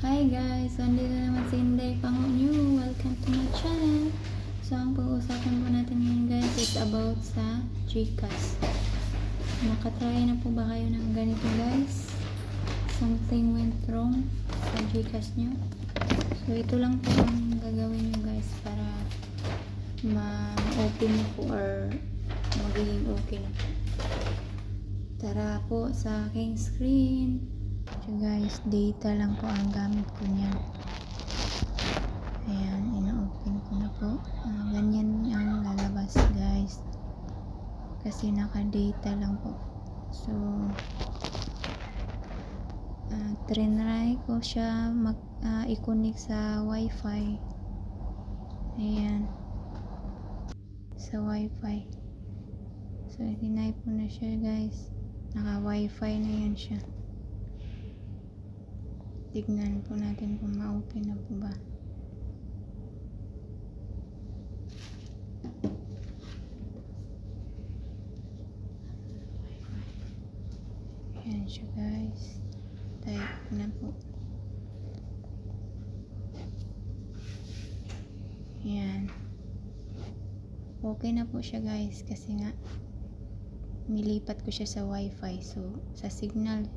Hi guys! So, andito naman si Inday Pango New. Welcome to my channel. So, ang pag-uusapan po natin ngayon guys is about sa GCash. Nakatry na po ba kayo ng ganito guys? Something went wrong sa GCash nyo. So, ito lang po ang gagawin nyo guys para ma-open na po or magiging okay na po. Tara po sa aking screen. So guys, data lang po ang gamit ko niyan. Ayan, ina-open ko na po. Ganyan ang lalabas guys. Kasi naka-data lang po. So, trinry ko siya i-connect sa wifi. Ayan. Sa wifi. So, tinay po na siya guys. Naka-wifi na yan siya. Tignan po natin kung ma-open na po ba. Ayan siya guys. Type na po. Ayan. Okay na po siya guys kasi nga nilipat ko siya sa wifi. So, sa signal.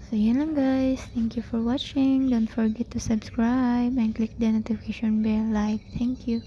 So, yan lang guys. Thank you for watching. Don't forget to subscribe and click the notification bell. Thank you.